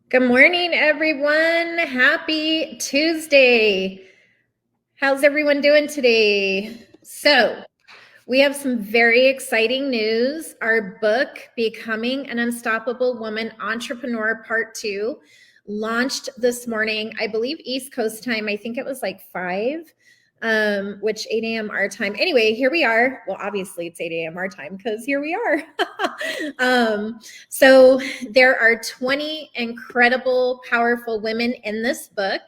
Good morning, everyone. Happy Tuesday. How's everyone doing today? We have some very exciting news. Our book, Becoming an Unstoppable Woman Entrepreneur Part 2, launched this morning, I believe East Coast time. I think it was like 5, which 8 a.m. our time. Anyway, here we are. Well, obviously it's 8 a.m. our time because here we are. So there are 20 incredible, powerful women in this book.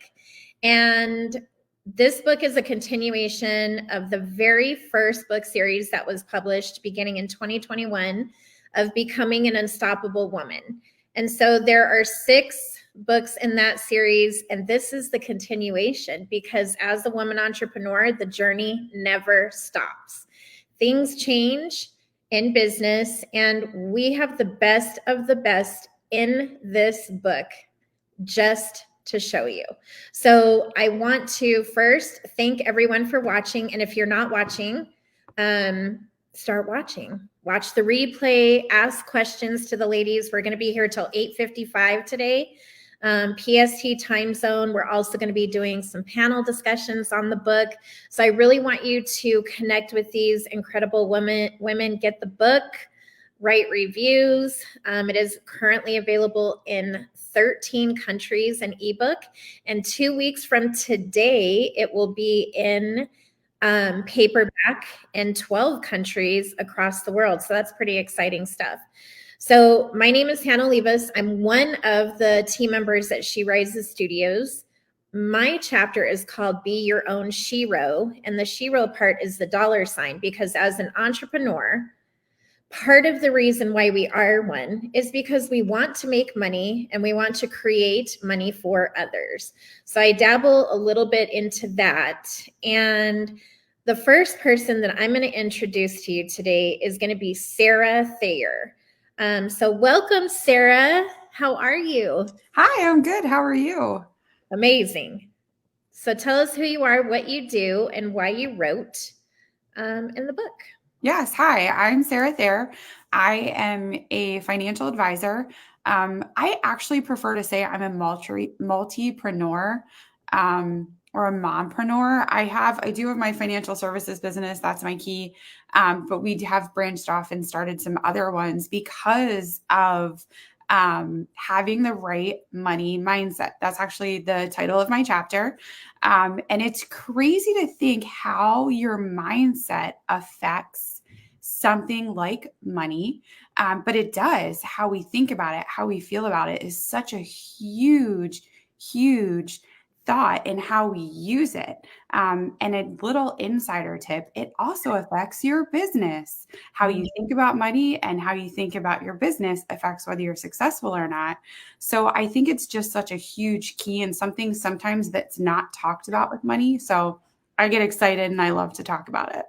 And this book is a continuation of the very first book series that was published beginning in 2021 of Becoming an Unstoppable Woman. And so there are 6 books in that series, and this is the continuation because as a woman entrepreneur, the journey never stops. Things change in business, and we have the best of the best in this book just to show you. So I want to first thank everyone for watching. And if you're not watching, start watching. Watch the replay, ask questions to the ladies. We're going to be here till 8:55 today. PST time zone. We're also going to be doing some panel discussions on the book. So I really want you to connect with these incredible women, get the book, write reviews. It is currently available in 13 countries an ebook, and 2 weeks from today it will be in paperback in 12 countries across the world. So that's pretty exciting stuff. So my name is Hannah Levis. I'm one of the team members at She Rises Studios. My chapter is called Be Your Own Shero, and the Shero part is the $sign, because as an entrepreneur, part of the reason why we are one is because we want to make money and we want to create money for others. So I dabble a little bit into that. And the first person that I'm going to introduce to you today is going to be Sarah Thayer. So welcome, Sarah. How are you? Hi, I'm good. How are you? Amazing. So tell us who you are, what you do, and why you wrote in the book. Yes, hi, I'm Sarah Thayer. I am a financial advisor. I actually prefer to say I'm a multipreneur or a mompreneur. I do have my financial services business. That's my key. But we have branched off and started some other ones because of having the right money mindset. That's actually the title of my chapter. And it's crazy to think how your mindset affects something like money. But it does. How we think about it, how we feel about it is such a huge, huge thought in how we use it. And a little insider tip, it also affects your business. How you think about money and how you think about your business affects whether you're successful or not. So I think it's just such a huge key and something sometimes that's not talked about with money. So I get excited and I love to talk about it.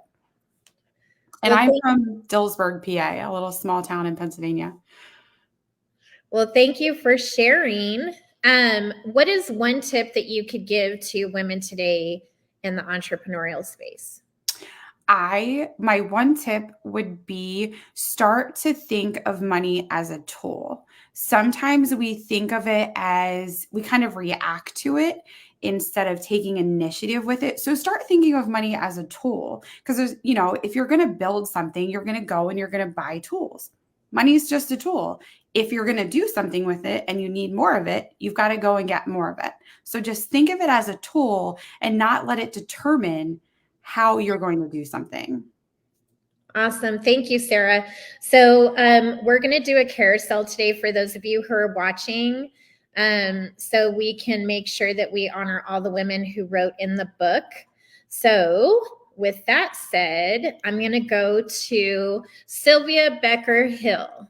And Well, I'm from Dillsburg, PA, a little small town in Pennsylvania. Well, thank you for sharing. What is one tip that you could give to women today in the entrepreneurial space? My one tip would be start to think of money as a tool. Sometimes we think of it as we kind of react to it instead of taking initiative with it. So start thinking of money as a tool because if you're going to build something, you're going to go and you're going to buy tools. Money is just a tool. If you're going to do something with it and you need more of it, you've got to go and get more of it. So just think of it as a tool and not let it determine how you're going to do something. Awesome. Thank you, Sarah. So we're going to do a carousel today for those of you who are watching, so we can make sure that we honor all the women who wrote in the book. So with that said, I'm going to go to Sylvia Becker-Hill.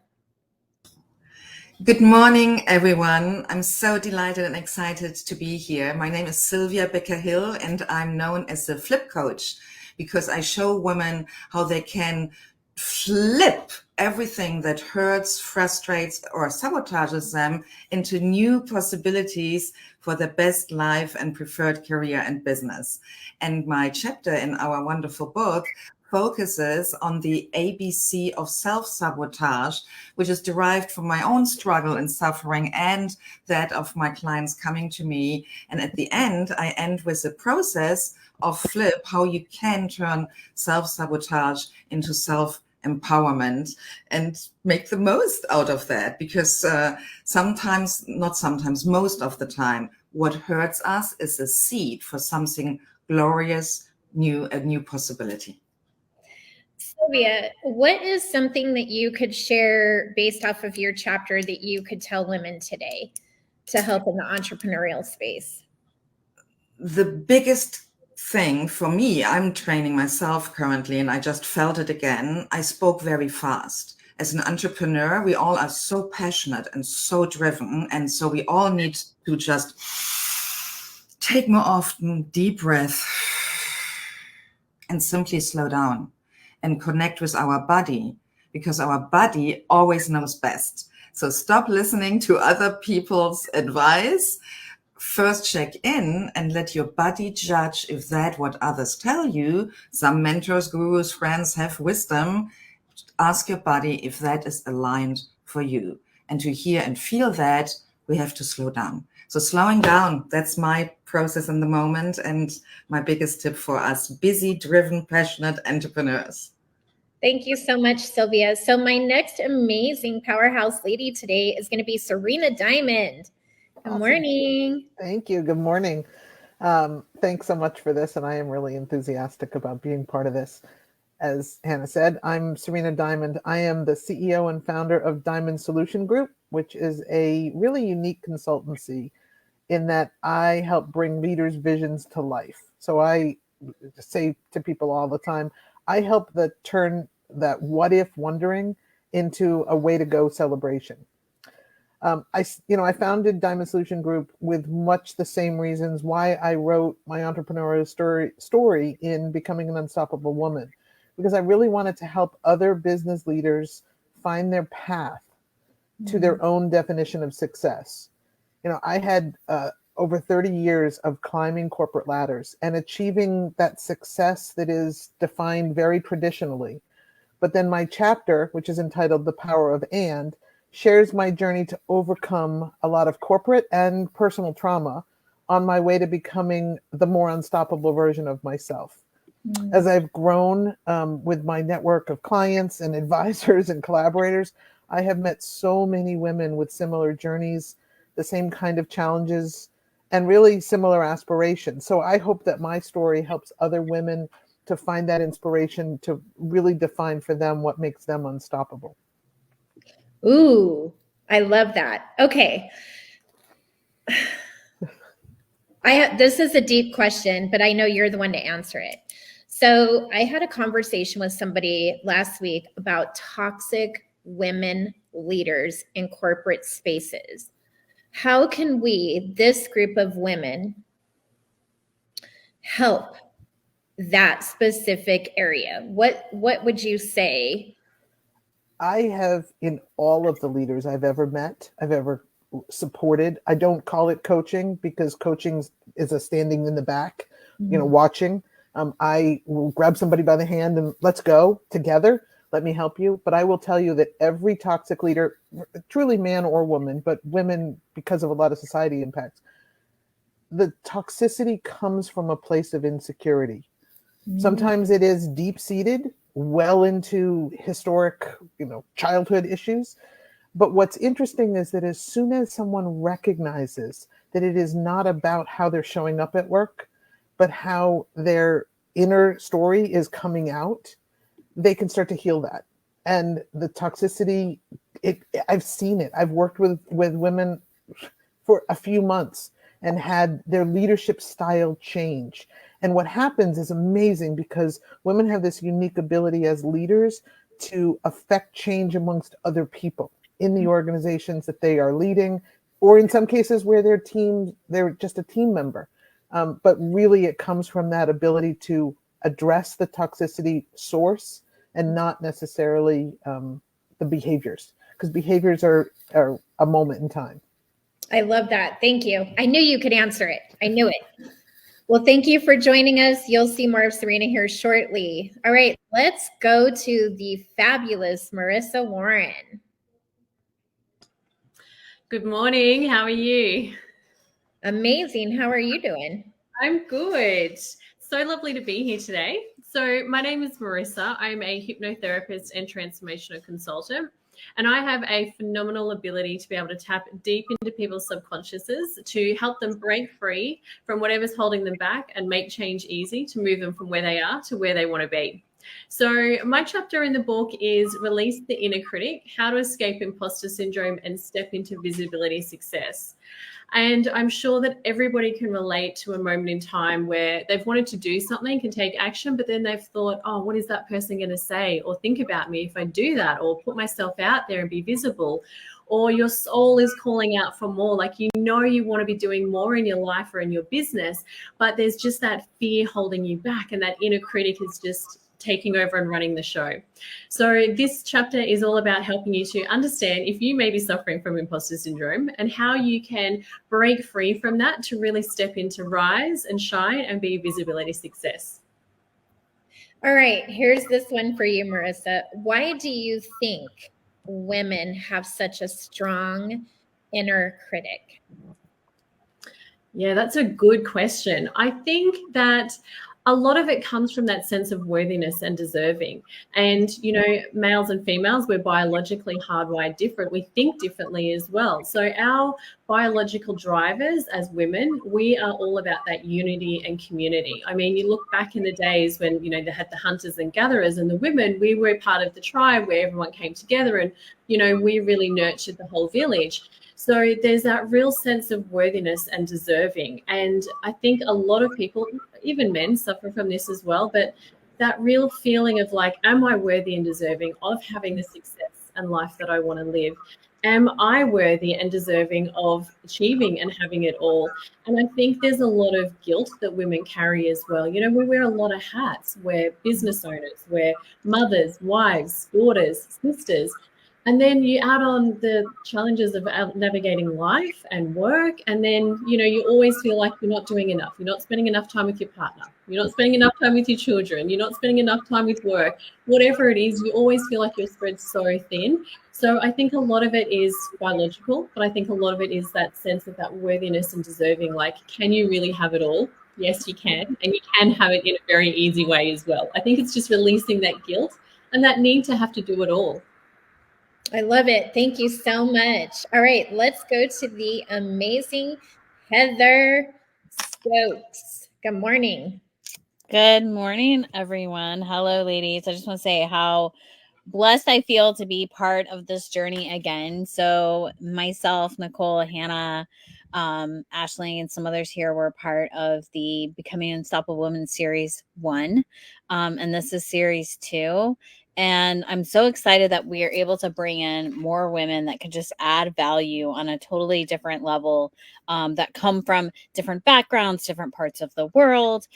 Good morning, everyone. I'm so delighted and excited to be here. My name is Sylvia Becker-Hill, and I'm known as the Flip Coach because I show women how they can flip everything that hurts, frustrates, or sabotages them into new possibilities for the best life and preferred career and business. And my chapter in our wonderful book focuses on the ABC of self-sabotage, which is derived from my own struggle and suffering and that of my clients coming to me. And at the end, I end with a process of flip, how you can turn self-sabotage into self-empowerment and make the most out of that. Because sometimes, not sometimes, most of the time, what hurts us is a seed for something glorious, new, a new possibility. Sylvia, what is something that you could share based off of your chapter that you could tell women today to help in the entrepreneurial space? The biggest thing for me, I'm training myself currently, and I just felt it again. I spoke very fast. As an entrepreneur, we all are so passionate and so driven. And so we all need to just take more often deep breath and simply slow down and connect with our body, because our body always knows best. So stop listening to other people's advice. First check in and let your body judge if that what others tell you. Some mentors, gurus, friends have wisdom. Ask your body if that is aligned for you. And to hear and feel that, we have to slow down. So slowing down, that's my process in the moment and my biggest tip for us busy, driven, passionate entrepreneurs. Thank you so much, Sylvia. So my next amazing powerhouse lady today is going to be Serena Diamond. Good morning. Thank you. Good morning. Thanks so much for this. And I am really enthusiastic about being part of this. As Hannah said, I'm Serena Diamond. I am the CEO and founder of Diamond Solution Group, which is a really unique consultancy in that I help bring leaders' visions to life. So I say to people all the time, I help turn that what if wondering into a way to go celebration. I founded Diamond Solution Group with much the same reasons why I wrote my entrepreneurial story in Becoming an Unstoppable Woman, because I really wanted to help other business leaders find their path to their own definition of success. I had over 30 years of climbing corporate ladders and achieving that success that is defined very traditionally. But then my chapter, which is entitled The Power of And, shares my journey to overcome a lot of corporate and personal trauma on my way to becoming the more unstoppable version of myself. As I've grown with my network of clients and advisors and collaborators, I have met so many women with similar journeys, the same kind of challenges, and really similar aspirations. So I hope that my story helps other women to find that inspiration to really define for them what makes them unstoppable. Ooh, I love that. Okay. This is a deep question, but I know you're the one to answer it. So I had a conversation with somebody last week about toxic women leaders in corporate spaces. How can we, this group of women, help that specific area? What would you say? I have, in all of the leaders I've ever met, I've ever supported, I don't call it coaching because coaching is a standing in the back, watching. I will grab somebody by the hand and let's go together. Let me help you. But I will tell you that every toxic leader, truly man or woman, but women, because of a lot of society impacts, the toxicity comes from a place of insecurity. Sometimes it is deep-seated, well into historic, childhood issues. But what's interesting is that as soon as someone recognizes that it is not about how they're showing up at work, but how their inner story is coming out, they can start to heal that. And the toxicity, I've seen it. I've worked with women for a few months and had their leadership style change. And what happens is amazing because women have this unique ability as leaders to affect change amongst other people in the organizations that they are leading, or in some cases where they're just a team member. But really it comes from that ability to address the toxicity source and not necessarily the behaviors, because behaviors are a moment in time. I love that. Thank you. I knew you could answer it. I knew it. Well, thank you for joining us. You'll see more of Serena here shortly. All right, let's go to the fabulous Marissa Warren. Good morning. How are you? Amazing. How are you doing? I'm good. So lovely to be here today. So my name is Marissa. I'm a hypnotherapist and transformational consultant. And I have a phenomenal ability to be able to tap deep into people's subconsciouses to help them break free from whatever's holding them back and make change easy to move them from where they are to where they want to be. So my chapter in the book is Release the Inner Critic, How to Escape Imposter Syndrome and Step into Visibility Success. And I'm sure that everybody can relate to a moment in time where they've wanted to do something, can take action, but then they've thought, oh, what is that person going to say or think about me if I do that, or put myself out there and be visible? Or your soul is calling out for more, like you want to be doing more in your life or in your business, but there's just that fear holding you back, and that inner critic is just taking over and running the show. So this chapter is all about helping you to understand if you may be suffering from imposter syndrome and how you can break free from that to really step into rise and shine and be a visibility success. All right, here's this one for you, Marissa. Why do you think women have such a strong inner critic? Yeah, that's a good question. I think that a lot of it comes from that sense of worthiness and deserving. And, males and females, we're biologically hardwired different. We think differently as well. So our biological drivers as women, we are all about that unity and community. I mean, you look back in the days when, they had the hunters and gatherers, and the women, we were part of the tribe where everyone came together and, we really nurtured the whole village. So there's that real sense of worthiness and deserving. And I think a lot of people, even men, suffer from this as well. But that real feeling of like, am I worthy and deserving of having the success and life that I want to live? Am I worthy and deserving of achieving and having it all? And I think there's a lot of guilt that women carry as well. We wear a lot of hats. We're business owners, we're mothers, wives, daughters, sisters. And then you add on the challenges of navigating life and work. And then, you always feel like you're not doing enough. You're not spending enough time with your partner. You're not spending enough time with your children. You're not spending enough time with work. Whatever it is, you always feel like you're spread so thin. So I think a lot of it is biological, but I think a lot of it is that sense of that worthiness and deserving. Like, can you really have it all? Yes, you can. And you can have it in a very easy way as well. I think it's just releasing that guilt and that need to have to do it all. I love it. Thank you so much. All right, let's go to the amazing Heather Stokes. Good morning. Good morning, everyone. Hello, ladies. I just want to say how blessed I feel to be part of this journey again. So myself, Nicole, Hannah, Ashley, and some others here were part of the Becoming Unstoppable Woman Series 1. And this is Series 2. And I'm so excited that we are able to bring in more women that can just add value on a totally different level, that come from different backgrounds, different parts of the world,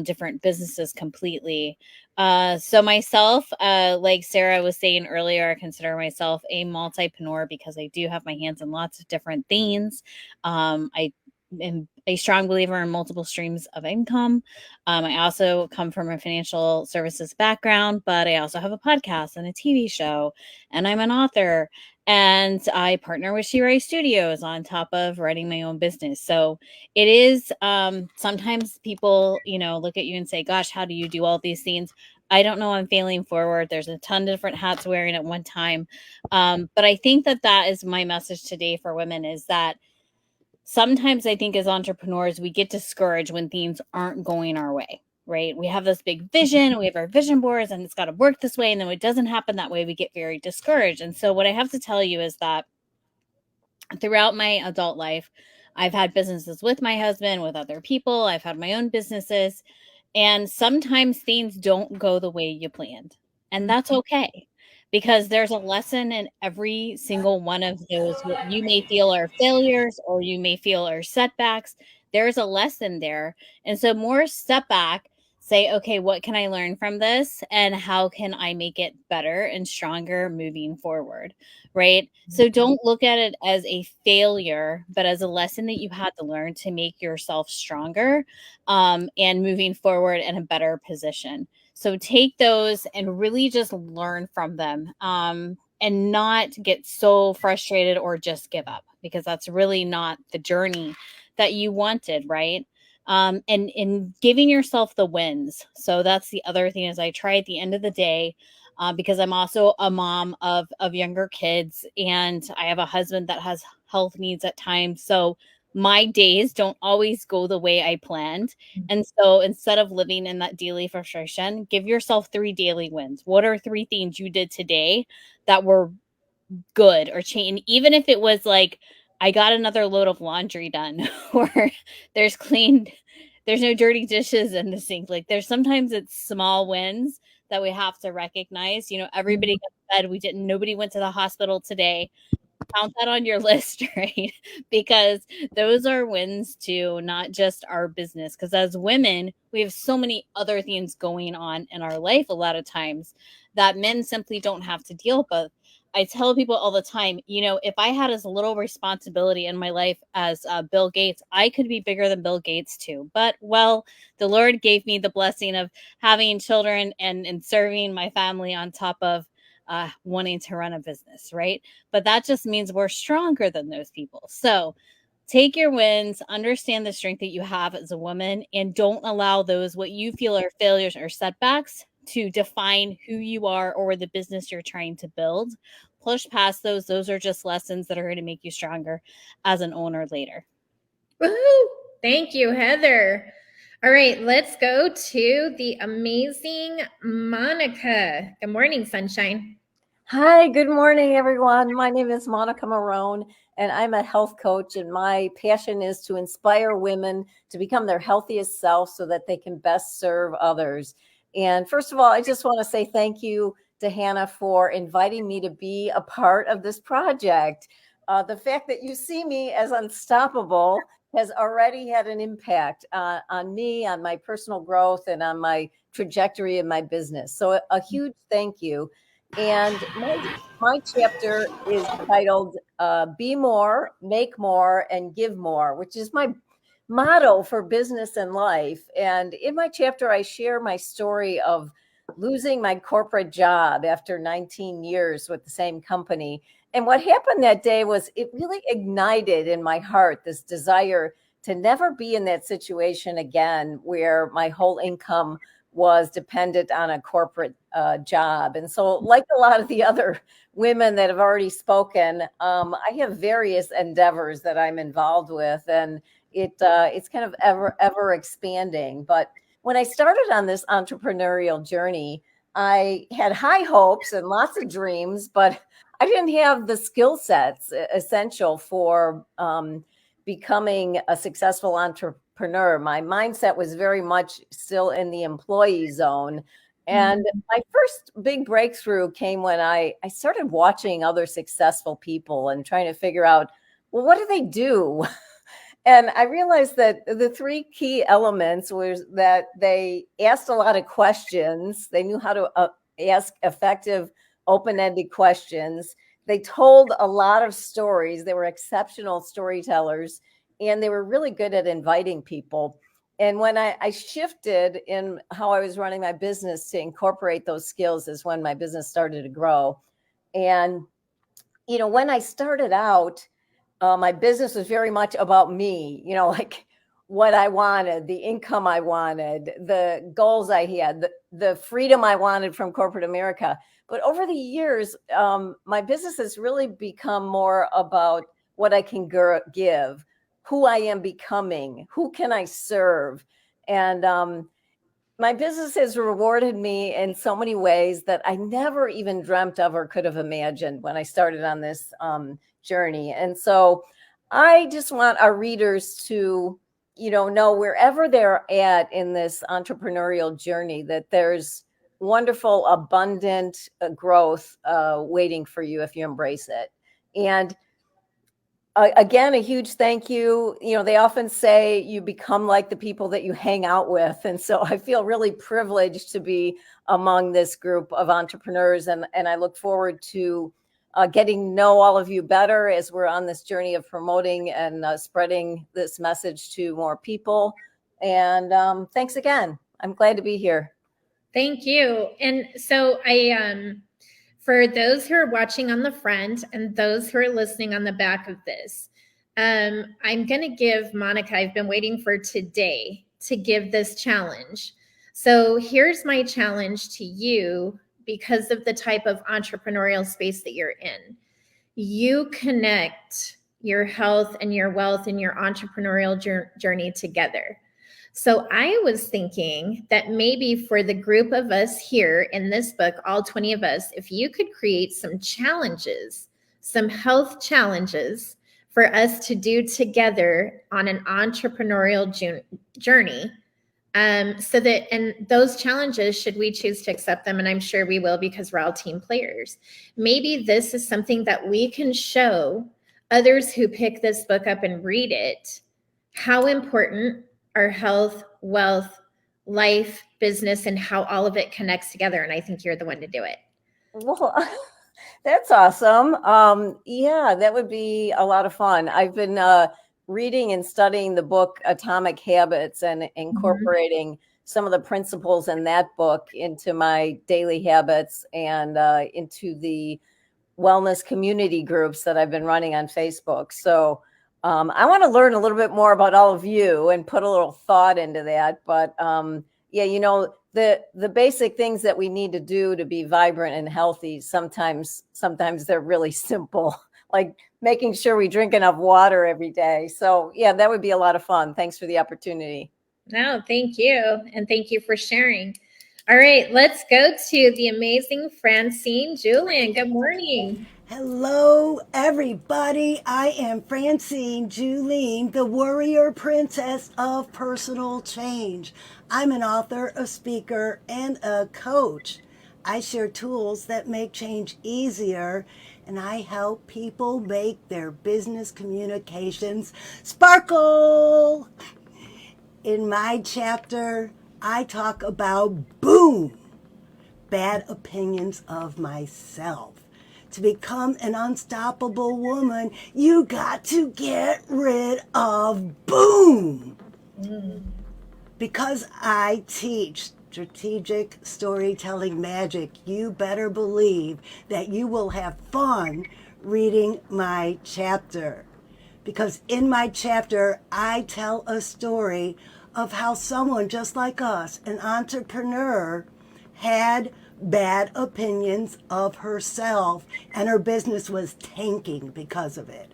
different businesses completely. So myself, like Sarah was saying earlier, I consider myself a multipreneur because I do have my hands in lots of different things. I am a strong believer in multiple streams of income. I also come from a financial services background, but I also have a podcast and a TV show, and I'm an author, and I partner with She Ray Studios on top of running my own business. So it is, sometimes people, look at you and say, gosh, how do you do all these things? I don't know. I'm failing forward. There's a ton of different hats wearing at one time. But I think that is my message today for women, is that sometimes I think as entrepreneurs, we get discouraged when things aren't going our way, right? We have this big vision, we have our vision boards, and it's got to work this way. And then when it doesn't happen that way, we get very discouraged. And so what I have to tell you is that throughout my adult life, I've had businesses with my husband, with other people. I've had my own businesses. And sometimes things don't go the way you planned. And that's okay, because there's a lesson in every single one of those, what you may feel are failures or you may feel are setbacks. There's a lesson there. And so more step back, say, okay, what can I learn from this? And how can I make it better and stronger moving forward? Right. So don't look at it as a failure, but as a lesson that you had to learn to make yourself stronger and moving forward in a better position. So take those and really just learn from them. And not get so frustrated or just give up, because that's really not the journey that you wanted, right? And in giving yourself the wins. So that's the other thing, is I try at the end of the day, because I'm also a mom of younger kids, and I have a husband that has health needs at times. So my days don't always go the way I planned. And so instead of living in that daily frustration, give yourself 3 daily wins. What are 3 things you did today that were good or change? Even if it was like, I got another load of laundry done, or there's cleaned, there's no dirty dishes in the sink. Like, there's sometimes it's small wins that we have to recognize. Everybody got fed. Nobody went to the hospital today. Count that on your list, right? Because those are wins too, not just our business. Because as women, we have so many other things going on in our life a lot of times that men simply don't have to deal with. I tell people all the time, if I had as little responsibility in my life as Bill Gates, I could be bigger than Bill Gates too. But, well, the Lord gave me the blessing of having children and serving my family on top of wanting to run a business, right? But that just means we're stronger than those people. So take your wins, understand the strength that you have as a woman, and don't allow those, what you feel are failures or setbacks, to define who you are or the business you're trying to build. Push past those. Those are just lessons that are going to make you stronger as an owner later. Woohoo! Thank you, Heather. All right, let's go to the amazing Monica. Good morning, sunshine. Hi, good morning, everyone. My name is Monica Marone, and I'm a health coach, and my passion is to inspire women to become their healthiest self so that they can best serve others. And first of all, I just want to say thank you to Hannah for inviting me to be a part of this project. The fact that you see me as unstoppable has already had an impact on me, on my personal growth, and on my trajectory in my business. So a huge thank you. And my chapter is titled Be More, Make More, and Give More, which is my motto for business and life. And in my chapter, I share my story of losing my corporate job after 19 years with the same company. And what happened that day was it really ignited in my heart this desire to never be in that situation again, where my whole income was dependent on a corporate job. And so, like a lot of the other women that have already spoken, I have various endeavors that I'm involved with, and it's kind of ever expanding. But when I started on this entrepreneurial journey, I had high hopes and lots of dreams, but I didn't have the skill sets essential for becoming a successful entrepreneur. My mindset was very much still in the employee zone. And my first big breakthrough came when I started watching other successful people and trying to figure out, well, what do they do? And I realized that the 3 key elements was that they asked a lot of questions. They knew how to ask effective, open-ended questions. They told a lot of stories. They were exceptional storytellers, and they were really good at inviting people. And when I shifted in how I was running my business to incorporate those skills is when my business started to grow. And, when I started out, my business was very much about me, like what I wanted, the income I wanted, the goals I had, the freedom I wanted from corporate America. But over the years, my business has really become more about what I can give, who I am becoming, who can I serve. And my business has rewarded me in so many ways that I never even dreamt of or could have imagined when I started on this journey. And so I just want our readers to, know wherever they're at in this entrepreneurial journey, that there's wonderful, abundant growth waiting for you if you embrace it. And Again, a huge thank you. You know, they often say you become like the people that you hang out with. And so I feel really privileged to be among this group of entrepreneurs. And I look forward to getting to know all of you better as we're on this journey of promoting and spreading this message to more people. And thanks again. I'm glad to be here. Thank you. And so for those who are watching on the front and those who are listening on the back of this, I'm going to give Monica, I've been waiting for today to give this challenge. So here's my challenge to you because of the type of entrepreneurial space that you're in. You connect your health and your wealth and your entrepreneurial journey together. So I was thinking that maybe for the group of us here in this book, all 20 of us, if you could create some challenges, some health challenges for us to do together on an entrepreneurial journey. So that, and those challenges, should we choose to accept them, and I'm sure we will because we're all team players, maybe this is something that we can show others who pick this book up and read it, how important our health, wealth, life, business, and how all of it connects together. And I think you're the one to do it. Well, that's awesome. Yeah, that would be a lot of fun. I've been reading and studying the book Atomic Habits and incorporating some of the principles in that book into my daily habits and into the wellness community groups that I've been running on Facebook. So I want to learn a little bit more about all of you and put a little thought into that. But yeah, you know, the basic things that we need to do to be vibrant and healthy, sometimes they're really simple, like making sure we drink enough water every day. So yeah, that would be a lot of fun. Thanks for the opportunity. No, thank you. And thank you for sharing. All right, let's go to the amazing Francine Julian. Good morning. Hello, everybody. I am Francine Julien, the warrior princess of personal change. I'm an author, a speaker, and a coach. I share tools that make change easier, and I help people make their business communications sparkle. In my chapter, I talk about boom, bad opinions of myself. To become an unstoppable woman, you got to get rid of boom. Because I teach strategic storytelling magic, you better believe that you will have fun reading my chapter. Because in my chapter, I tell a story of how someone just like us, an entrepreneur, had bad opinions of herself and her business was tanking because of it.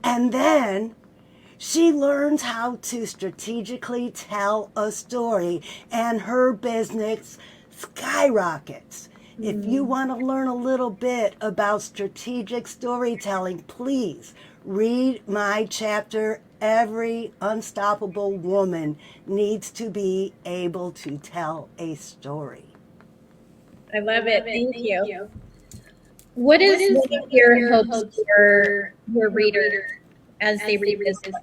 And then she learns how to strategically tell a story and her business skyrockets. If you want to learn a little bit about strategic storytelling, please read my chapter. Every unstoppable woman needs to be able to tell a story. I love it. Thank you. What is one of your hopes for your readers as they read this book?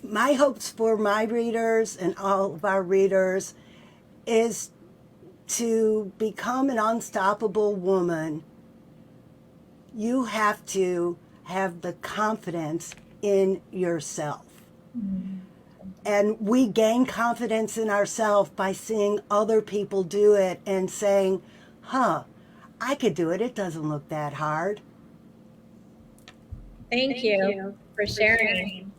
My hopes for my readers and all of our readers is to become an unstoppable woman. You have to have the confidence in yourself. And we gain confidence in ourselves by seeing other people do it and saying, huh, I could do it. It doesn't look that hard. Thank you for sharing.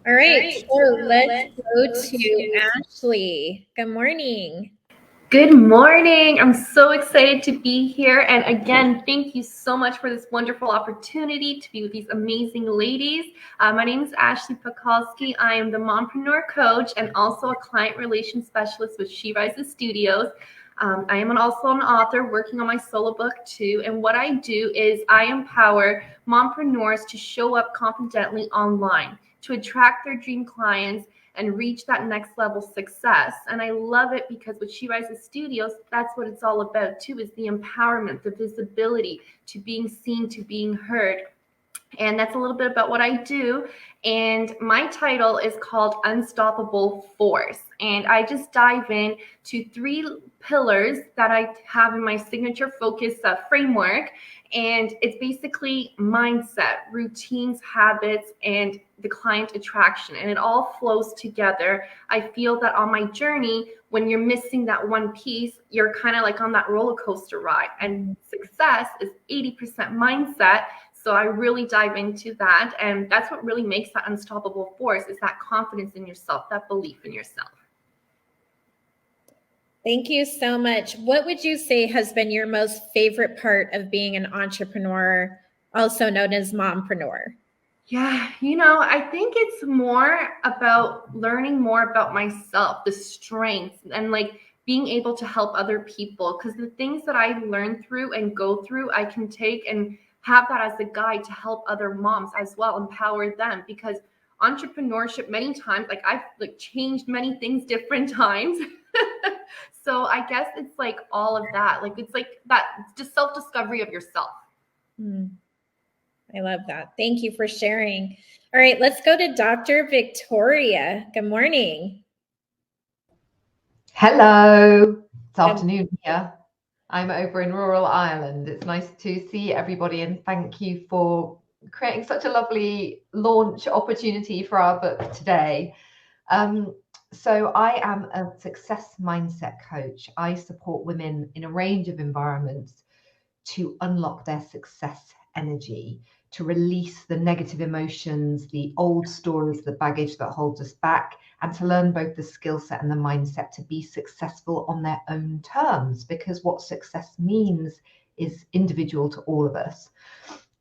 All right, so let's go to Ashley. Good morning. Good morning. I'm so excited to be here. And again, thank you so much for this wonderful opportunity to be with these amazing ladies. My name is Ashley Pekalski. I am the mompreneur coach and also a client relations specialist with She Rises Studios. I am also an author working on my solo book too. And what I do is I empower mompreneurs to show up confidently online, to attract their dream clients, and reach that next level success. And I love it because with She Rises Studios, that's what it's all about too, is the empowerment, the visibility, to being seen, to being heard. And that's a little bit about what I do. And my title is called Unstoppable Force. And I just dive in to 3 pillars that I have in my signature focus framework. And it's basically mindset, routines, habits, and the client attraction. And it all flows together. I feel that on my journey, when you're missing that one piece, you're kind of like on that roller coaster ride. And success is 80% mindset. So I really dive into that. And that's what really makes that unstoppable force, is that confidence in yourself, that belief in yourself. Thank you so much. What would you say has been your most favorite part of being an entrepreneur, also known as mompreneur? Yeah, I think it's more about learning more about myself, the strengths, and like being able to help other people. Because the things that I learn through and go through, I can take and have that as a guide to help other moms as well, empower them. Because entrepreneurship, many times, like I've changed many things different times. So I guess it's like all of that. Like it's like that just self-discovery of yourself. I love that. Thank you for sharing. All right, let's go to Dr. Victoria. Good morning. Hello. It's afternoon here. I'm over in rural Ireland. It's nice to see everybody, and thank you for creating such a lovely launch opportunity for our book today. So I am a success mindset coach. I support women in a range of environments to unlock their success energy, to release the negative emotions, the old stories, the baggage that holds us back, and to learn both the skill set and the mindset to be successful on their own terms, because what success means is individual to all of us.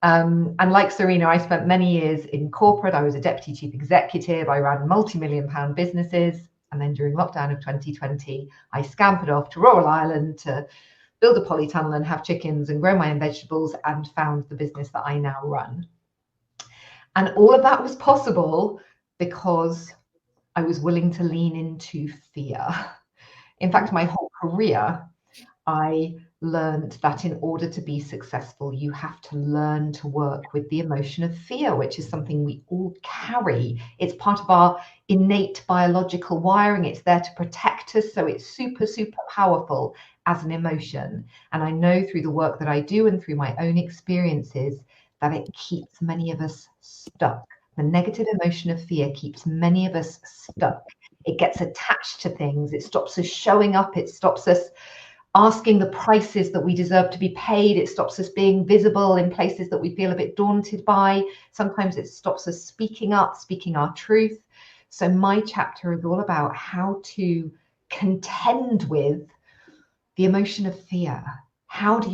And like Serena, I spent many years in corporate. I was a deputy chief executive. I ran multi-million-pound businesses. And then during lockdown of 2020, I scampered off to rural Ireland to build a polytunnel and have chickens and grow my own vegetables, and found the business that I now run. And all of that was possible because I was willing to lean into fear. In fact, my whole career, I learned that in order to be successful, you have to learn to work with the emotion of fear, which is something we all carry. It's part of our innate biological wiring. It's there to protect us. So it's super, super powerful as an emotion. And I know through the work that I do and through my own experiences that it keeps many of us stuck. The negative emotion of fear keeps many of us stuck. It gets attached to things. It stops us showing up. It stops us asking the prices that we deserve to be paid. It stops us being visible in places that we feel a bit daunted by. Sometimes it stops us speaking up, speaking our truth. So my chapter is all about how to contend with the emotion of fear. How do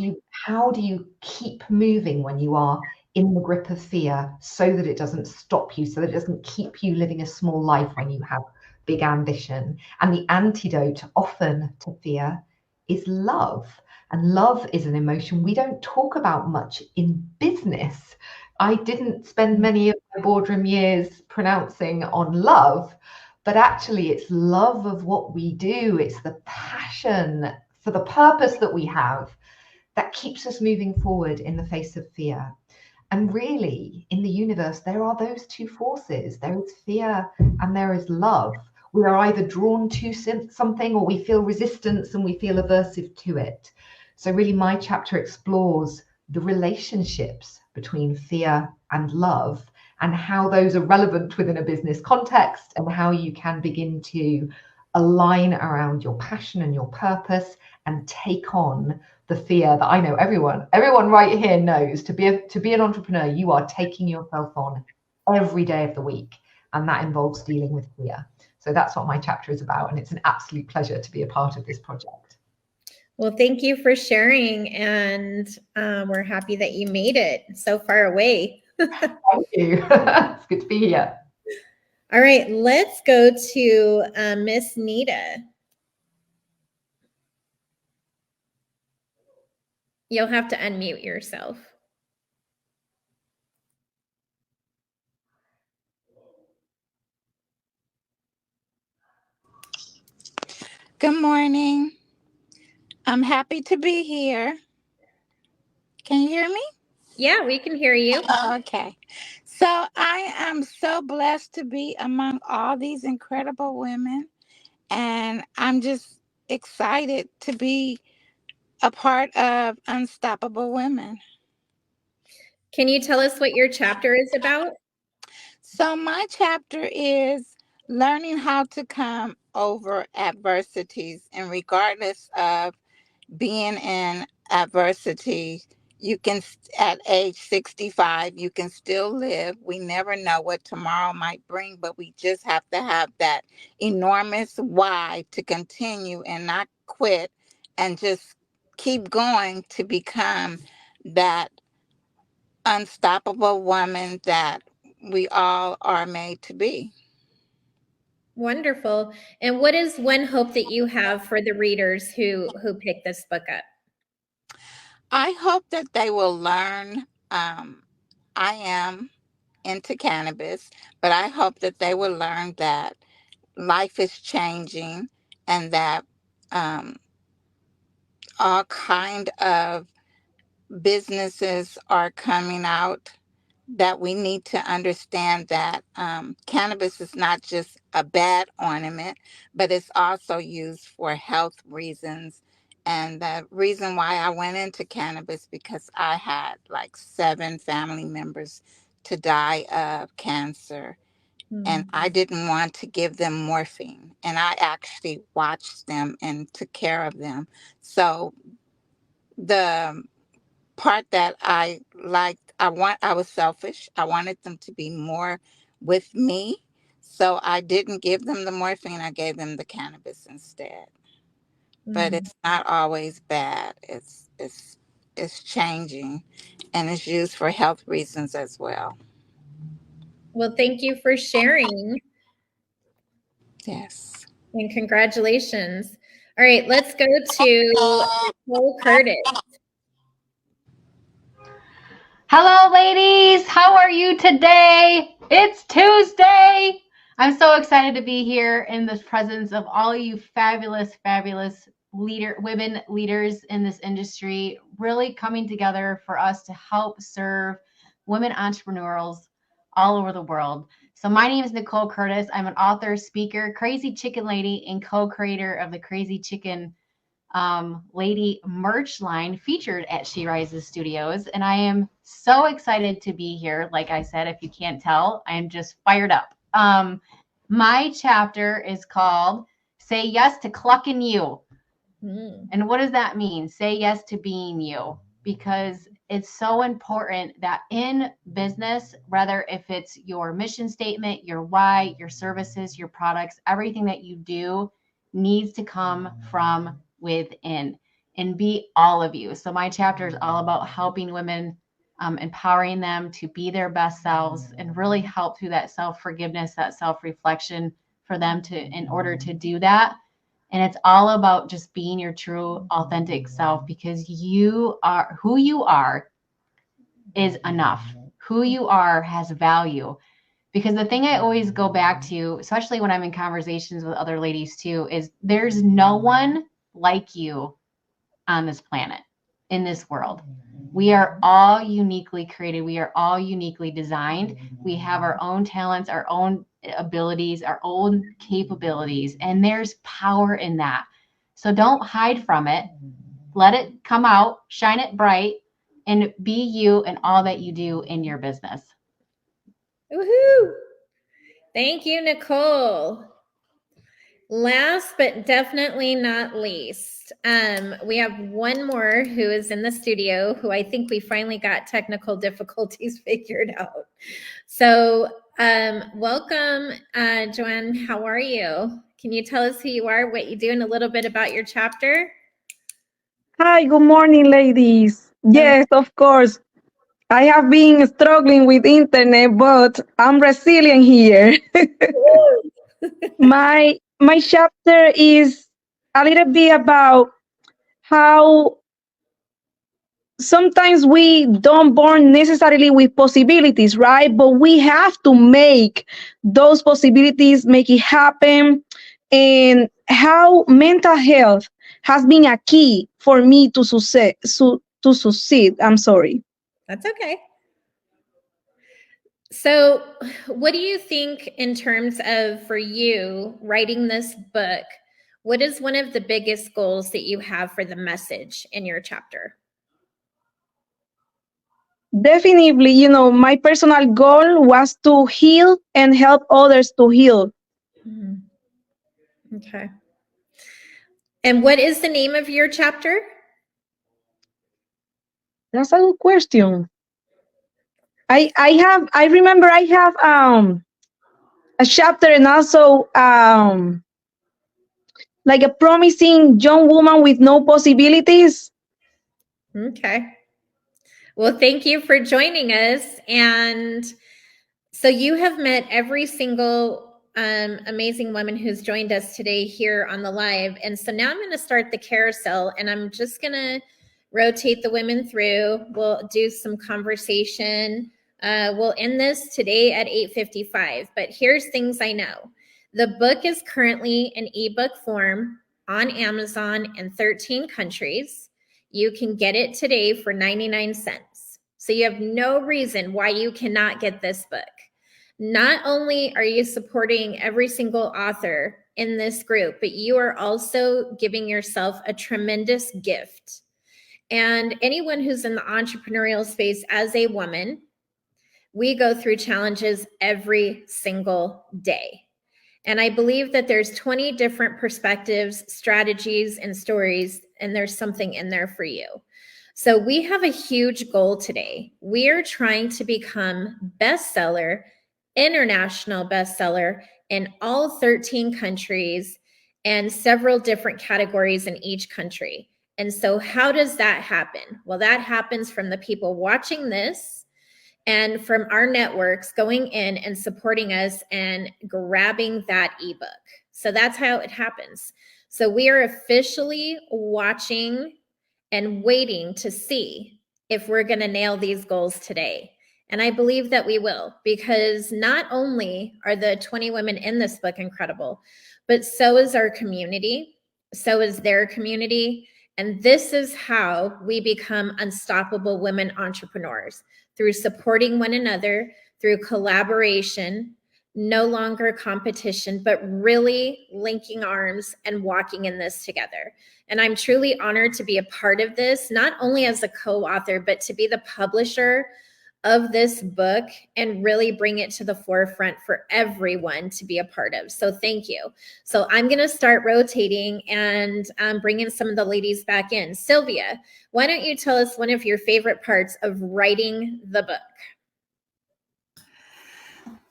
you keep moving when you are in the grip of fear, so that it doesn't stop you, so that it doesn't keep you living a small life when you have big ambition? And the antidote often to fear is love. And love is an emotion we don't talk about much in business. I didn't spend many of my boardroom years pronouncing on love, but actually it's love of what we do. It's the passion for the purpose that we have that keeps us moving forward in the face of fear. And really, in the universe, there are those two forces. There is fear and there is love. We are either drawn to something, or we feel resistance and we feel aversive to it. So really, my chapter explores the relationships between fear and love, and how those are relevant within a business context, and how you can begin to align around your passion and your purpose and take on the fear that I know everyone right here knows. To be an entrepreneur, you are taking yourself on every day of the week, and that involves dealing with fear. So that's what my chapter is about, and it's an absolute pleasure to be a part of this project. Well, thank you for sharing, and we're happy that you made it so far away. Thank you. It's good to be here. All right, let's go to Miss Nita. You'll have to unmute yourself. Good morning. I'm happy to be here. Can you hear me? Yeah, we can hear you. Okay. So I am so blessed to be among all these incredible women, and I'm just excited to be a part of Unstoppable Women. Can you tell us what your chapter is about? So my chapter is learning how to come over adversities, and regardless of being in adversity, you can, at age 65, you can still live. We never know what tomorrow might bring, but we just have to have that enormous why to continue and not quit, and just keep going to become that unstoppable woman that we all are made to be. Wonderful. And what is one hope that you have for the readers who pick this book up? I hope that they will learn. I am into cannabis, but I hope that they will learn that life is changing, and that all kind of businesses are coming out, that we need to understand that cannabis is not just a bad ornament, but it's also used for health reasons. And the reason why I went into cannabis, because I had like 7 family members to die of cancer. And I didn't want to give them morphine. And I actually watched them and took care of them. So the part that I liked, I was selfish. I wanted them to be more with me. So I didn't give them the morphine. I gave them the cannabis instead. But it's not always bad. It's changing, and it's used for health reasons as well. Well, thank you for sharing. Yes. And congratulations. All right, let's go to Nicole Curtis. Hello, ladies. How are you today? It's Tuesday. I'm so excited to be here in the presence of all you fabulous, fabulous women leaders in this industry, really coming together for us to help serve women entrepreneurs all over the world. So my name is Nicole Curtis. I'm an author, speaker, crazy chicken lady, and co-creator of the Crazy Chicken Lady merch line featured at She Rises Studios. And I am so excited to be here. Like I said, if you can't tell, I am just fired up. My chapter is called Say Yes to Clucking You. And what does that mean? Say yes to being you, because it's so important that in business, whether if it's your mission statement, your why, your services, your products, everything that you do needs to come from within and be all of you. So my chapter is all about helping women, empowering them to be their best selves, and really help through that self-forgiveness, that self-reflection for them to, in order to do that. And it's all about just being your true, authentic self, because you are who you are is enough. Who you are has value. Because the thing I always go back to, especially when I'm in conversations with other ladies too, is there's no one like you on this planet, in this world. We are all uniquely created. We are all uniquely designed. We have our own talents, our own abilities, our own capabilities, and there's power in that. So don't hide from it. Let it come out, shine it bright, and be you and all that you do in your business. Woohoo! Thank you, Nicole. Last but definitely not least, we have one more who is in the studio who I think we finally got technical difficulties figured out. So welcome, Joanne. How are you? Can you tell us who you are, what you do, and a little bit about your chapter? Hi, good morning, ladies. Yes, of course. I have been struggling with internet, but I'm resilient here. My chapter is a little bit about how sometimes we don't born necessarily with possibilities, right? But we have to make those possibilities, make it happen, and how mental health has been a key for me to succeed. I'm sorry. That's okay. So, what do you think in terms of, for you, writing this book? What is one of the biggest goals that you have for the message in your chapter? Definitely, my personal goal was to heal and help others to heal. Okay. And what is the name of your chapter? That's a good question. I remember I have a chapter, and also like a promising young woman with no possibilities. Okay. Well, thank you for joining us. And so you have met every single amazing woman who's joined us today here on the live. And so now I'm going to start the carousel, and I'm just going to rotate the women through. We'll do some conversation. We'll end this today at 8:55. But here's things I know. The book is currently in ebook form on Amazon in 13 countries. You can get it today for 99 cents. So you have no reason why you cannot get this book. Not only are you supporting every single author in this group, but you are also giving yourself a tremendous gift. And anyone who's in the entrepreneurial space as a woman, we go through challenges every single day. And I believe that there's 20 different perspectives, strategies, and stories, and there's something in there for you. So we have a huge goal today. We are trying to become bestseller, international bestseller in all 13 countries and several different categories in each country. And so how does that happen? Well, that happens from the people watching this and from our networks going in and supporting us and grabbing that ebook. So that's how it happens. So we are officially watching and waiting to see if we're going to nail these goals today. And I believe that we will, because not only are the 20 women in this book incredible, but so is our community, so is their community. And this is how we become unstoppable women entrepreneurs, through supporting one another, through collaboration, no longer competition, but really linking arms and walking in this together. And I'm truly honored to be a part of this, not only as a co-author, but to be the publisher of this book and really bring it to the forefront for everyone to be a part of. So thank you. So I'm going to start rotating and bringing some of the ladies back in. Sylvia, why don't you tell us one of your favorite parts of writing the book?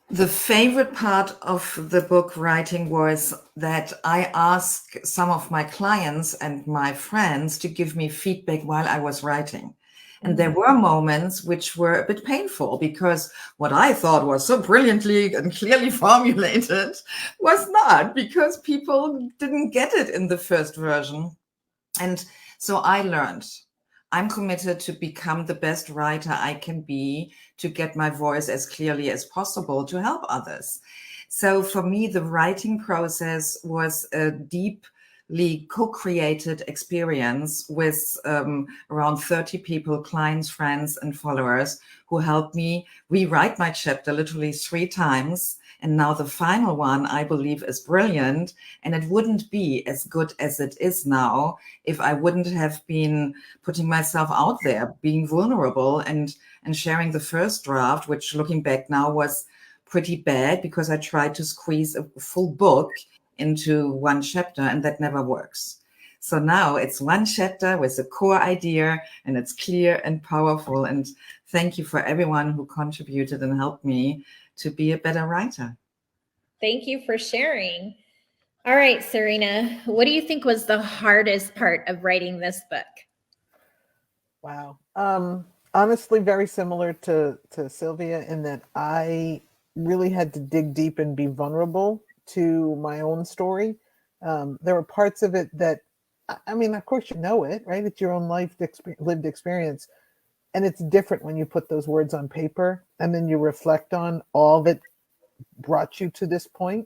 The favorite part of the book writing was that I asked some of my clients and my friends to give me feedback while I was writing. And there were moments which were a bit painful, because what I thought was so brilliantly and clearly formulated was not, because people didn't get it in the first version. And so I learned. I'm committed to become the best writer I can be, to get my voice as clearly as possible, to help others. So for me, the writing process was a deeply co-created experience with around 30 people, clients, friends, and followers, who helped me rewrite my chapter literally 3 times. And now the final one, I believe, is brilliant. And it wouldn't be as good as it is now if I wouldn't have been putting myself out there, being vulnerable, and sharing the first draft, which looking back now was pretty bad, because I tried to squeeze a full book into one chapter, and that never works. So now it's one chapter with a core idea, and it's clear and powerful. And thank you for everyone who contributed and helped me to be a better writer. Thank you for sharing. All right, Serena, what do you think was the hardest part of writing this book? Wow. Honestly, very similar to Sylvia, in that I really had to dig deep and be vulnerable to my own story. There were parts of it that, I mean, of course you know it, right? It's your own lived experience. And it's different when you put those words on paper and then you reflect on all that brought you to this point.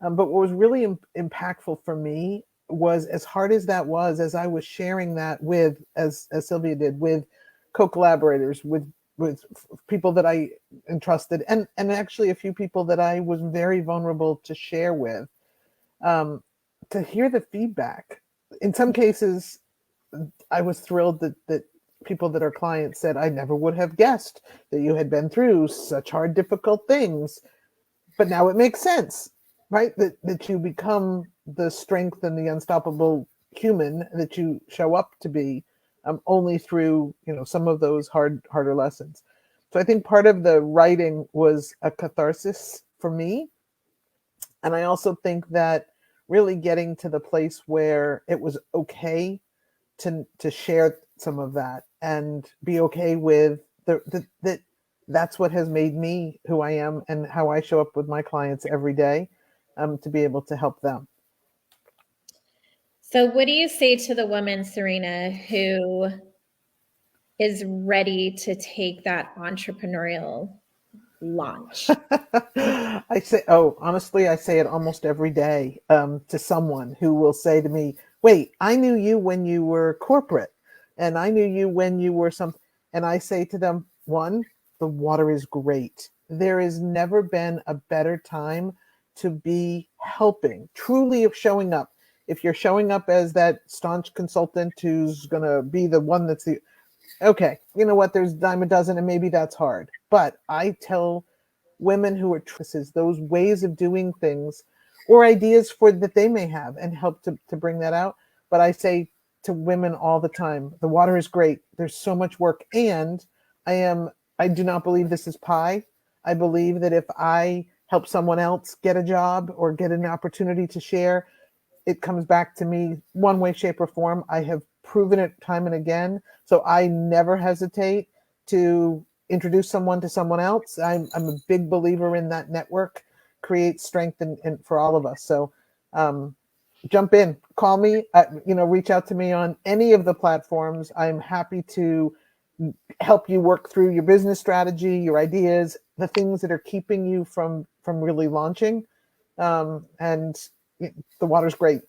But what was really impactful for me was, as hard as that was, as I was sharing that with, as Sylvia did, with co-collaborators, with people that I entrusted, and actually a few people that I was very vulnerable to share with, to hear the feedback. In some cases, I was thrilled that people that are clients said, I never would have guessed that you had been through such hard, difficult things, but now it makes sense, right? That you become the strength and the unstoppable human that you show up to be, only through, some of those harder lessons. So I think part of the writing was a catharsis for me. And I also think that really getting to the place where it was okay to share some of that and be okay with that's what has made me who I am and how I show up with my clients every day, to be able to help them. So what do you say to the woman, Serena, who is ready to take that entrepreneurial launch? Honestly, I say it almost every day, to someone who will say to me, wait, I knew you when you were corporate, and I knew you when you were something. And I say to them, one, the water is great. There has never been a better time to be helping, truly of showing up. If you're showing up as that staunch consultant who's going to be the one that's okay, you know what, there's a dime a dozen, and maybe that's hard. But I tell women who are those ways of doing things or ideas that they may have, and help to bring that out. But I say to women all the time, the water is great. There's so much work. And I do not believe this is pie. I believe that if I help someone else get a job or get an opportunity to share, it comes back to me one way, shape, or form. I have proven it time and again. So I never hesitate to introduce someone to someone else. I'm a big believer in that network creates strength and for all of us. So jump in, call me, reach out to me on any of the platforms. I'm happy to help you work through your business strategy, your ideas, the things that are keeping you from really launching. And the water's great.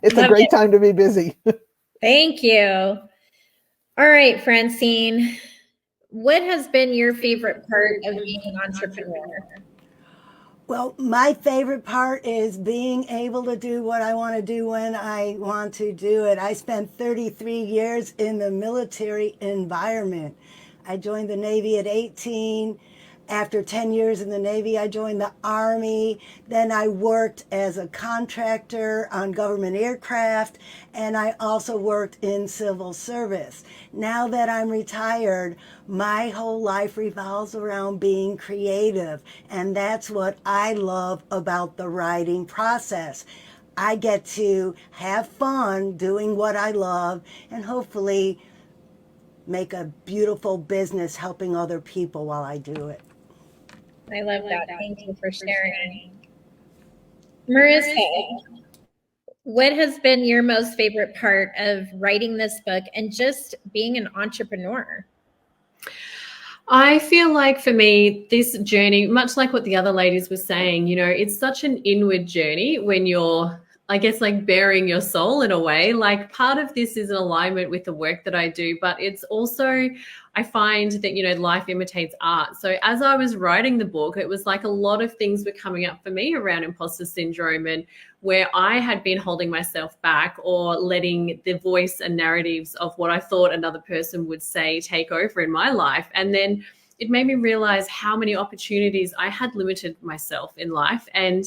It's a great time to be busy. Thank you. All right, Francine, what has been your favorite part of being an entrepreneur? Well, my favorite part is being able to do what I want to do when I want to do it. I spent 33 years in the military environment. I joined the Navy at 18. After 10 years in the Navy, I joined the Army. Then I worked as a contractor on government aircraft, and I also worked in civil service. Now that I'm retired, my whole life revolves around being creative, and that's what I love about the writing process. I get to have fun doing what I love and hopefully make a beautiful business helping other people while I do it. I love that. Thank you for sharing. Marissa, what has been your most favorite part of writing this book and just being an entrepreneur? I feel like for me, this journey, much like what the other ladies were saying, it's such an inward journey when you're, I guess, like bearing your soul in a way. Like part of this is in alignment with the work that I do, but it's also, I find that, life imitates art. So as I was writing the book, it was like a lot of things were coming up for me around imposter syndrome, and where I had been holding myself back or letting the voice and narratives of what I thought another person would say take over in my life. And then it made me realize how many opportunities I had limited myself in life. And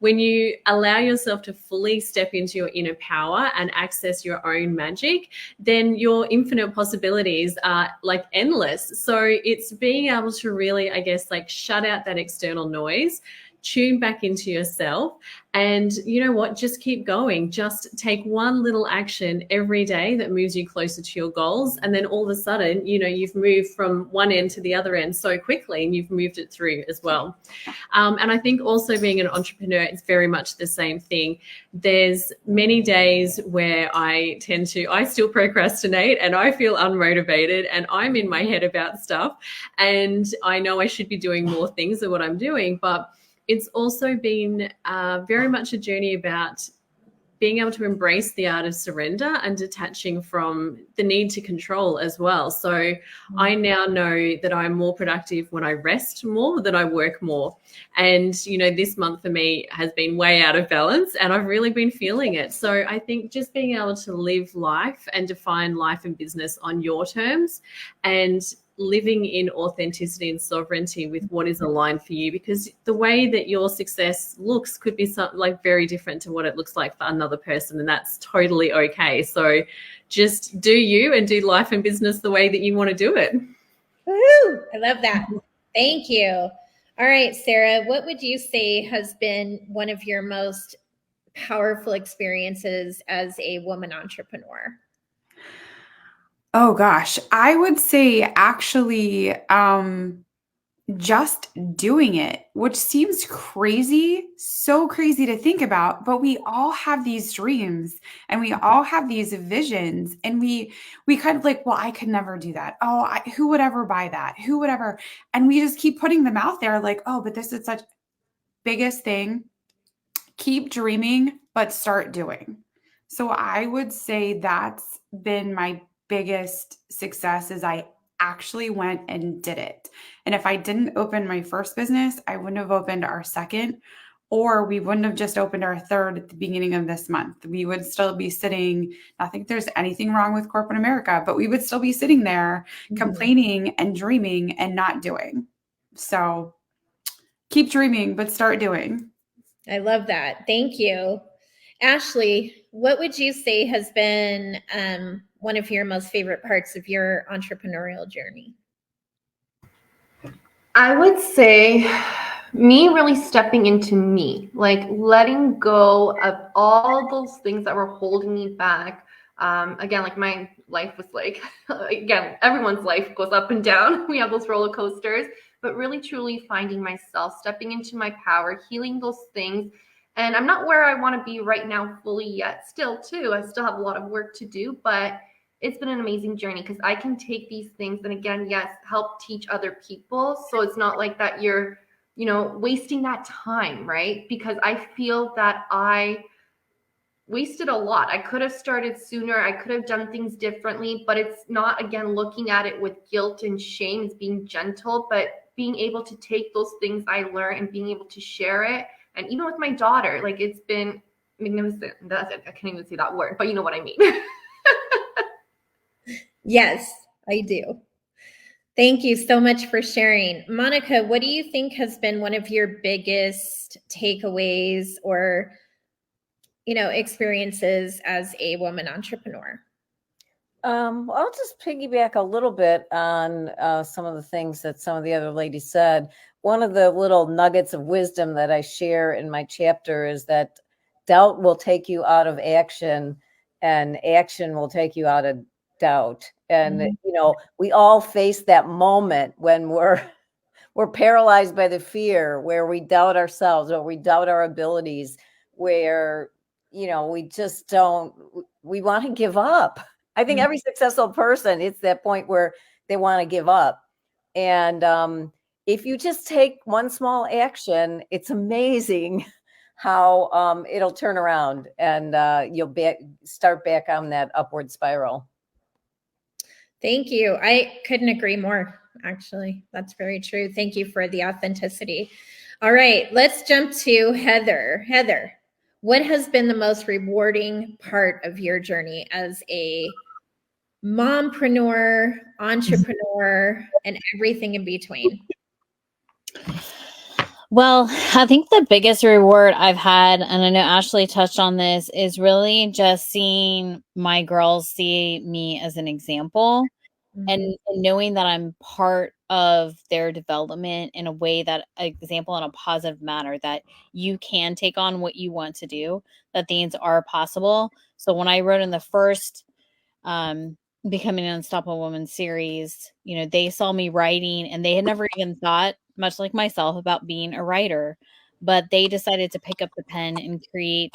when you allow yourself to fully step into your inner power and access your own magic, then your infinite possibilities are like endless. So it's being able to really, I guess, like shut out that external noise, tune back into yourself, and you know what, just keep going. Just take one little action every day that moves you closer to your goals, and then all of a sudden, you've moved from one end to the other end so quickly, and you've moved it through as well. And I think also being an entrepreneur, it's very much the same thing. There's many days where I still procrastinate, and I feel unmotivated, and I'm in my head about stuff, and I know I should be doing more things than what I'm doing, but it's also been very much a journey about being able to embrace the art of surrender and detaching from the need to control as well. So I now know that I'm more productive when I rest more than I work more. And, you know, this month for me has been way out of balance and I've really been feeling it. So I think just being able to live life and define life and business on your terms and living in authenticity and sovereignty with what is aligned for you, because the way that your success looks could be something like very different to what it looks like for another person, and that's totally okay. So just do you and do life and business the way that you want to do it. Woo! I love that. Thank you. All right, Sarah, what would you say has been one of your most powerful experiences as a woman entrepreneur? Oh gosh, I would say actually just doing it, which seems crazy, so crazy to think about, but we all have these dreams and we all have these visions, and we kind of like, well, I could never do that. Oh, who would ever buy that? Who would ever? And we just keep putting them out there like, oh, but this is such biggest thing. Keep dreaming, but start doing. So I would say that's been my biggest success, is I actually went and did it. And if I didn't open my first business, I wouldn't have opened our second, or we wouldn't have just opened our third at the beginning of this month. We would still be sitting, not think there's anything wrong with corporate America, but we would still be sitting there complaining and dreaming and not doing. So keep dreaming, but start doing. I love that. Thank you. Ashley, what would you say has been one of your most favorite parts of your entrepreneurial journey? I would say me really stepping into me, like letting go of all those things that were holding me back. Again, like my life was like, again, everyone's life goes up and down. We have those roller coasters, but really truly finding myself, stepping into my power, healing those things. And I'm not where I want to be right now fully yet, still too. I still have a lot of work to do, but it's been an amazing journey because I can take these things and again, yes, help teach other people. So it's not like that you're, you know, wasting that time, right? Because I feel that I wasted a lot. I could have started sooner. I could have done things differently, but it's not, again, looking at it with guilt and shame. It's being gentle, but being able to take those things I learned and being able to share it. And even with my daughter, like it's been magnificent. That's it. I can't even say that word, but you know what I mean. Yes, I do. Thank you so much for sharing. Monica, what do you think has been one of your biggest takeaways or, you know, experiences as a woman entrepreneur? I'll just piggyback a little bit on some of the things that some of the other ladies said. One of the little nuggets of wisdom that I share in my chapter is that doubt will take you out of action and action will take you out of doubt. And, you know, we all face that moment when we're paralyzed by the fear, where we doubt ourselves or we doubt our abilities, where, you know, we just don't, we want to give up. I think every successful person, it's that point where they want to give up. And if you just take one small action, it's amazing how it'll turn around and you'll start back on that upward spiral. Thank you. I couldn't agree more, actually. That's very true. Thank you for the authenticity. All right, let's jump to Heather. Heather, what has been the most rewarding part of your journey as a mompreneur, entrepreneur, and everything in between? Well, I think the biggest reward I've had, and I know Ashley touched on this, is really just seeing my girls see me as an example and knowing that I'm part of their development in a way that example in a positive manner, that you can take on what you want to do, that things are possible. So when I wrote in the first Becoming an Unstoppable Woman series, you know, they saw me writing and they had never even thought, much like myself, about being a writer, but they decided to pick up the pen and create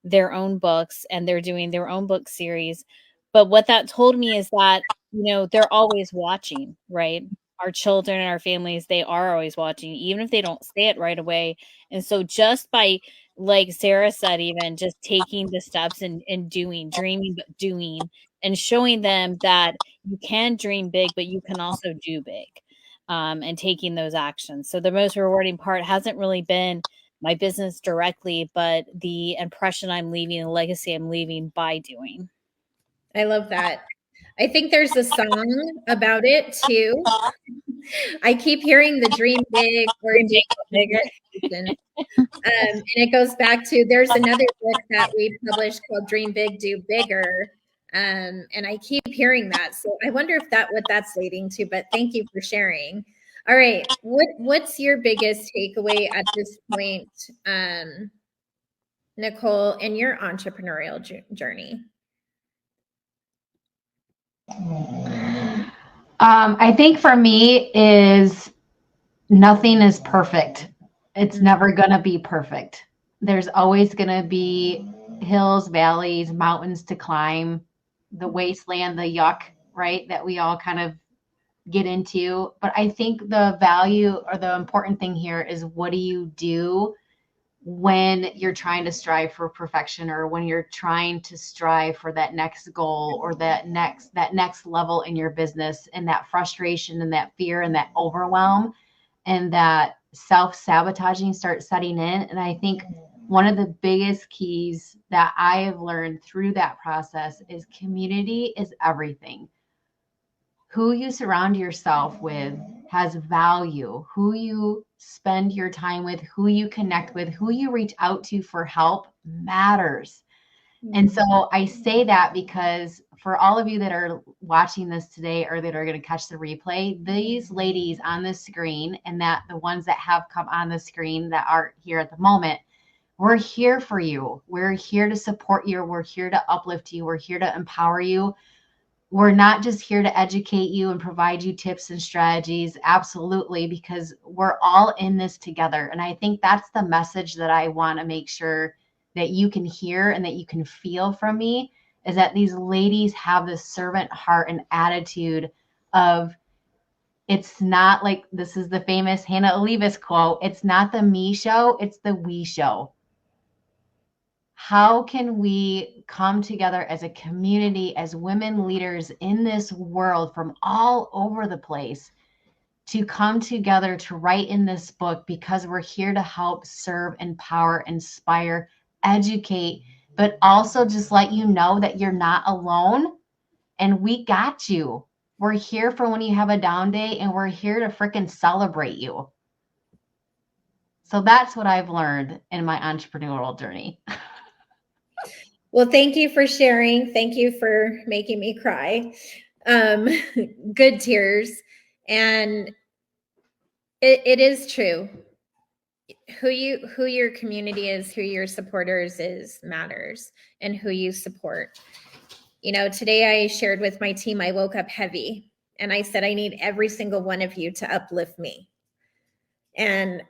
their own books, and they're doing their own book series. But what that told me is that, you know, they're always watching, right? our children and our families, they are always watching, even if they don't say it right away. And so just by, like Sarah said, even just taking the steps and doing, dreaming, but doing, and showing them that you can dream big, but you can also do big, and taking those actions. So the most rewarding part hasn't really been my business directly, but the impression I'm leaving, the legacy I'm leaving by doing. I love that. I think there's a song about it too. I keep hearing the dream big or Dream big, but bigger. and it goes back to, there's another book that we published called Dream Big, Do Bigger. And I keep hearing that. So I wonder if what that's leading to, but thank you for sharing. All right. What's your biggest takeaway at this point, Nicole, in your entrepreneurial journey? I think for me is nothing is perfect. It's never going to be perfect. There's always going to be hills, valleys, mountains to climb, the wasteland, the yuck, right? That we all kind of get into. But I think the value or the important thing here is, what do you do when you're trying to strive for perfection, or when you're trying to strive for that next goal or that next level in your business, and that frustration and that fear and that overwhelm and that self-sabotaging starts setting in. And I think one of the biggest keys that I have learned through that process is community is everything. Who you surround yourself with has value. Who you spend your time with, who you connect with, who you reach out to for help matters. And so I say that because for all of you that are watching this today or that are going to catch the replay, these ladies on the screen, and that the ones that have come on the screen that aren't here at the moment, we're here for you. We're here to support you. We're here to uplift you. We're here to empower you. We're not just here to educate you and provide you tips and strategies. Absolutely, because we're all in this together. And I think that's the message that I want to make sure that you can hear and that you can feel from me, is that these ladies have this servant heart and attitude of, it's not like, this is the famous Hannah Olivas quote, it's not the me show, it's the we show. How can we come together as a community, as women leaders in this world from all over the place, to come together to write in this book, because we're here to help serve, empower, inspire, educate, but also just let you know that you're not alone and we got you. We're here for when you have a down day, and we're here to freaking celebrate you. So that's what I've learned in my entrepreneurial journey. Well, thank you for sharing. Thank you for making me cry. Good tears. And it is true. Who your community is, who your supporters is, matters, and who you support. You know, today I shared with my team, I woke up heavy and I said, I need every single one of you to uplift me. And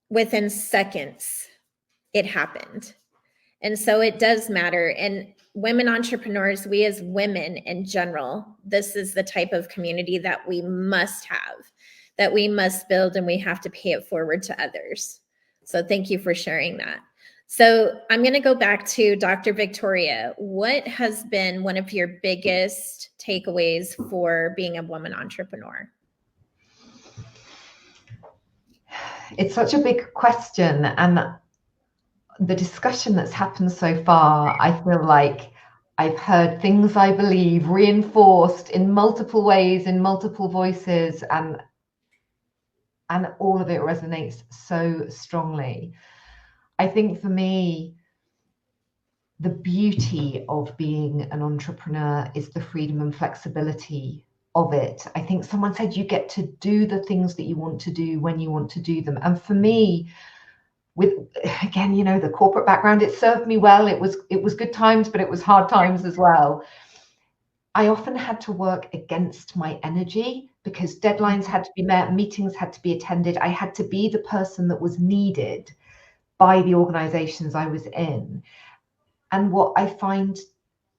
within seconds, it happened. And so it does matter. And women entrepreneurs, we as women in general, this is the type of community that we must have, that we must build, and we have to pay it forward to others. So thank you for sharing that. So I'm going to go back to Dr. Victoria. What has been one of your biggest takeaways for being a woman entrepreneur? It's such a big question, and the discussion that's happened so far, I feel like I've heard things I believe reinforced in multiple ways, in multiple voices, and all of it resonates so strongly. I think for me, the beauty of being an entrepreneur is the freedom and flexibility of it. I think someone said you get to do the things that you want to do when you want to do them. And for me, with, again, you know, the corporate background, it served me well. It was good times, but it was hard times as well. I often had to work against my energy because deadlines had to be met, meetings had to be attended. I had to be the person that was needed by the organizations I was in. And what I find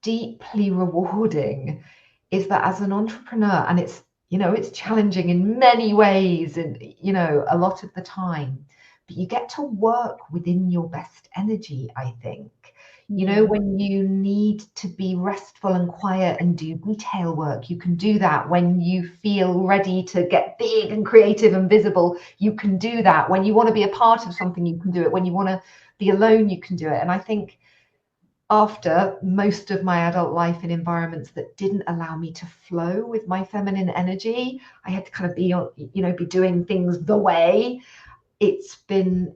deeply rewarding is that as an entrepreneur, and it's, You know, it's challenging in many ways and, you know, a lot of the time, but you get to work within your best energy, I think. You know, when you need to be restful and quiet and do detail work, you can do that. When you feel ready to get big and creative and visible, you can do that. When you want to be a part of something, you can do it. When you want to be alone, you can do it. And I think after most of my adult life in environments that didn't allow me to flow with my feminine energy, I had to kind of be on, you know, be doing things the way. It's been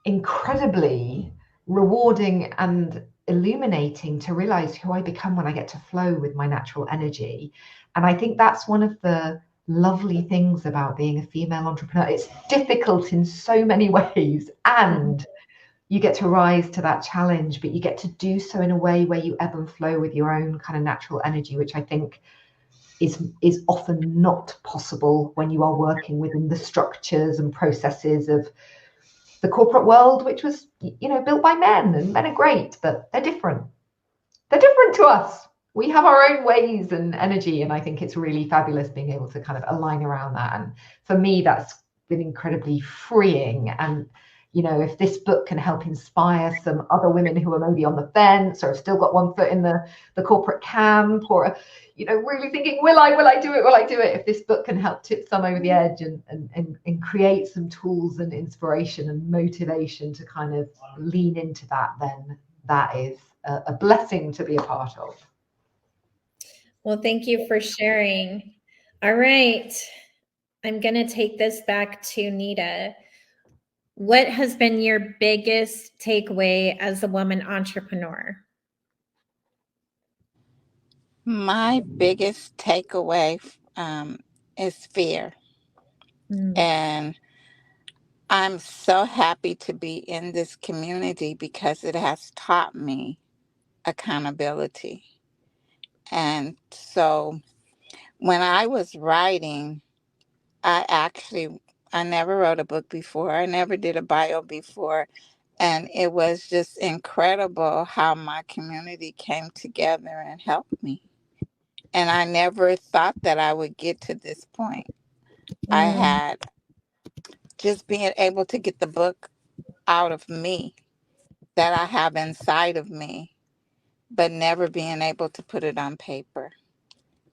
incredibly rewarding and illuminating to realize who I become when I get to flow with my natural energy. And I think that's one of the lovely things about being a female entrepreneur. It's difficult in so many ways, and you get to rise to that challenge, but you get to do so in a way where you ebb and flow with your own kind of natural energy, which I think is often not possible when you are working within the structures and processes of the corporate world, which was, you know, built by men, and men are great, but they're different. They're different to us. We have our own ways and energy, and I think it's really fabulous being able to kind of align around that. And for me, that's been incredibly freeing. And, you know, if this book can help inspire some other women who are maybe on the fence or have still got one foot in the corporate camp, or, you know, really thinking, will I do it? Will I do it? If this book can help tip some over the edge and create some tools and inspiration and motivation to kind of lean into that, then that is a blessing to be a part of. Well, thank you for sharing. All right. I'm going to take this back to Nita. What has been your biggest takeaway as a woman entrepreneur? My biggest takeaway is fear. And I'm so happy to be in this community because it has taught me accountability. And so when I was writing, I never wrote a book before. I never did a bio before. And it was just incredible how my community came together and helped me. And I never thought that I would get to this point. I had just being able to get the book out of me that I have inside of me, but never being able to put it on paper.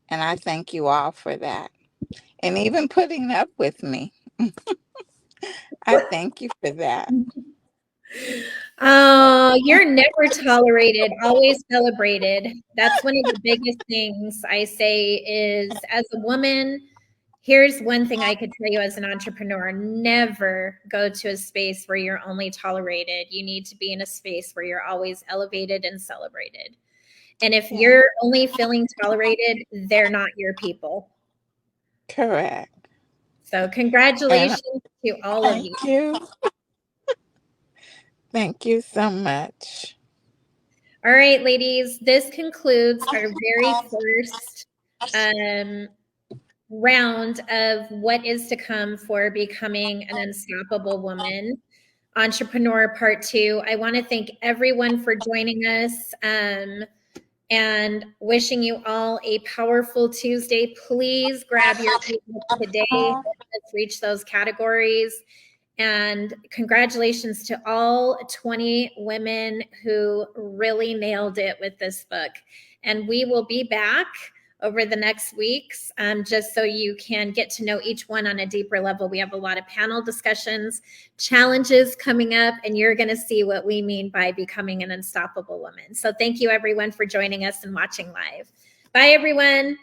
And I thank you all for that. And even putting up with me. I thank you for that. Oh, you're never tolerated, always celebrated. That's one of the biggest things I say is, as a woman, here's one thing I could tell you as an entrepreneur: never go to a space where you're only tolerated. You need to be in a space where you're always elevated and celebrated. And if you're only feeling tolerated, they're not your people. Correct. So congratulations to all of you. Thank you. Thank you so much. All right, ladies, this concludes our very first round of what is to come for becoming an unstoppable woman. Entrepreneur Part 2. I want to thank everyone for joining us and wishing you all a powerful Tuesday. Please grab your ebook today. Let's reach those categories. And congratulations to all 20 women who really nailed it with this book. And we will be back over the next weeks, just so you can get to know each one on a deeper level. We have a lot of panel discussions, challenges coming up, and you're going to see what we mean by becoming an unstoppable woman. So thank you, everyone, for joining us and watching live. Bye, everyone.